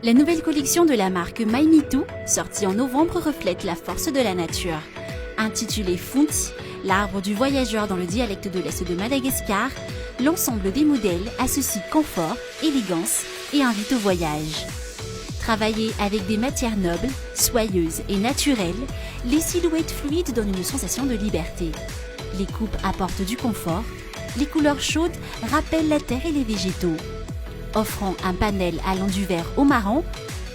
La nouvelle collection de la marque My Me Too, sortie en novembre, reflète la force de la nature. Intitulée Funti, l'arbre du voyageur dans le dialecte de l'Est de Madagascar, l'ensemble des modèles associe confort, élégance et invite au voyage. Travaillées avec des matières nobles, soyeuses et naturelles, les silhouettes fluides donnent une sensation de liberté. Les coupes apportent du confort, les couleurs chaudes rappellent la terre et les végétaux. Offrant un panel allant du vert au marron,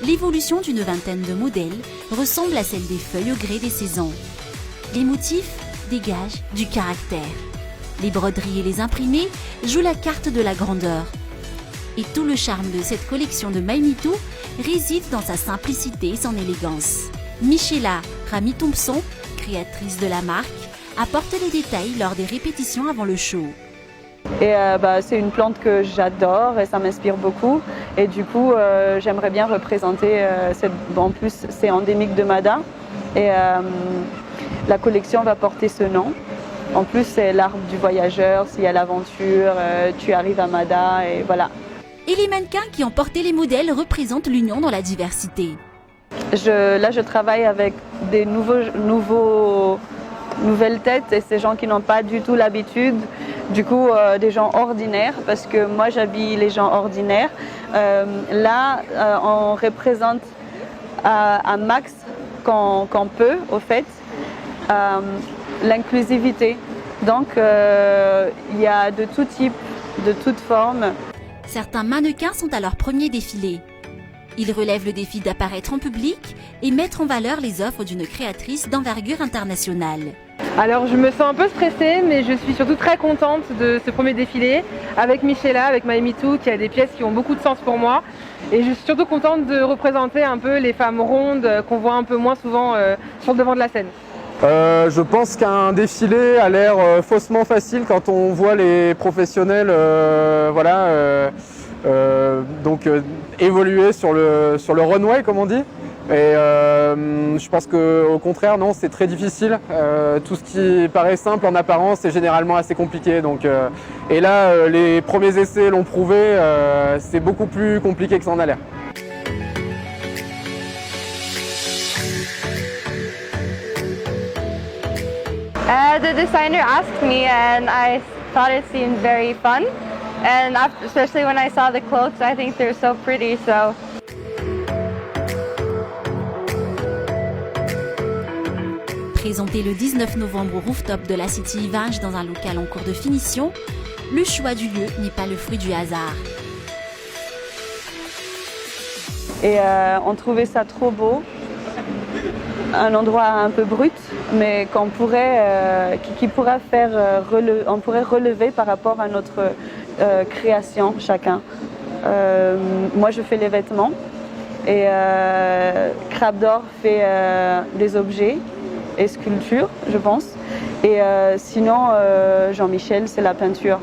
l'évolution d'une vingtaine de modèles ressemble à celle des feuilles au gré des saisons. Les motifs dégagent du caractère. Les broderies et les imprimés jouent la carte de la grandeur. Et tout le charme de cette collection de My Me Too réside dans sa simplicité et son élégance. Michela Ramy-Thompson, créatrice de la marque, apporte les détails lors des répétitions avant le show. Et c'est une plante que j'adore et ça m'inspire beaucoup. Et du coup, j'aimerais bien représenter, en plus c'est endémique de Mada. Et la collection va porter ce nom. En plus, c'est l'arbre du voyageur, s'il y a l'aventure, tu arrives à Mada et voilà. Et les mannequins qui ont porté les modèles représentent l'union dans la diversité. Là, je travaille avec des nouvelles têtes et ces gens qui n'ont pas du tout l'habitude. Du coup, des gens ordinaires, parce que moi j'habille les gens ordinaires. On représente à max qu'on peut, au fait, l'inclusivité. Donc, il y a de tout type, de toute forme. Certains mannequins sont à leur premier défilé. Ils relèvent le défi d'apparaître en public et mettre en valeur les offres d'une créatrice d'envergure internationale. Alors je me sens un peu stressée, mais je suis surtout très contente de ce premier défilé avec Michela, avec My Me Too, qui a des pièces qui ont beaucoup de sens pour moi. Et je suis surtout contente de représenter un peu les femmes rondes qu'on voit un peu moins souvent sur le devant de la scène. Je pense qu'un défilé a l'air faussement facile quand on voit les professionnels évoluer sur le runway, comme on dit. Et je pense qu'au contraire, non, c'est très difficile. Tout ce qui paraît simple en apparence est généralement assez compliqué. Et là, les premiers essais l'ont prouvé, c'est beaucoup plus compliqué que ça en a l'air. The designer asked me and I thought it seemed very fun. And especially when I saw the clothes, I think they're so pretty. So. Présenté le 19 novembre au rooftop de la City Ivange dans un local en cours de finition, le choix du lieu n'est pas le fruit du hasard. Et on trouvait ça trop beau, un endroit un peu brut, mais qu'on pourrait, on pourrait relever par rapport à notre création chacun. Moi je fais les vêtements et Crabe d'Or fait des objets et sculpture, je pense. Et sinon, Jean-Michel, c'est la peinture.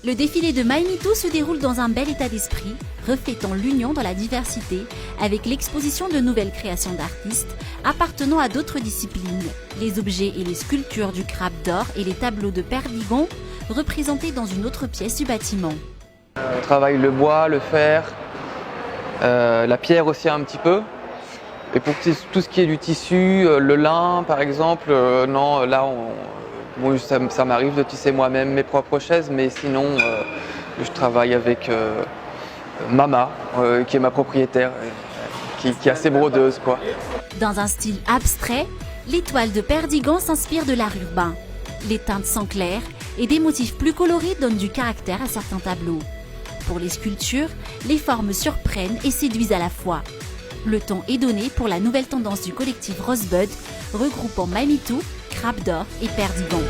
Le défilé de My Me Too se déroule dans un bel état d'esprit, reflétant l'union dans la diversité, avec l'exposition de nouvelles créations d'artistes appartenant à d'autres disciplines, les objets et les sculptures du Crabe d'Or et les tableaux de Perdigon, représentés dans une autre pièce du bâtiment. On travaille le bois, le fer, la pierre aussi un petit peu. Et pour tout ce qui est du tissu, le lin par exemple, non, là ça m'arrive de tisser moi-même mes propres chaises, mais sinon je travaille avec Mama, qui est ma propriétaire, qui est assez brodeuse, quoi. Dans un style abstrait, les toiles de Perdigon s'inspirent de l'art urbain. Les teintes sont claires et des motifs plus colorés donnent du caractère à certains tableaux. Pour les sculptures, les formes surprennent et séduisent à la fois. Le ton est donné pour la nouvelle tendance du collectif Rosebud, regroupant My Me Too, Crabe d'Or et Perdigon.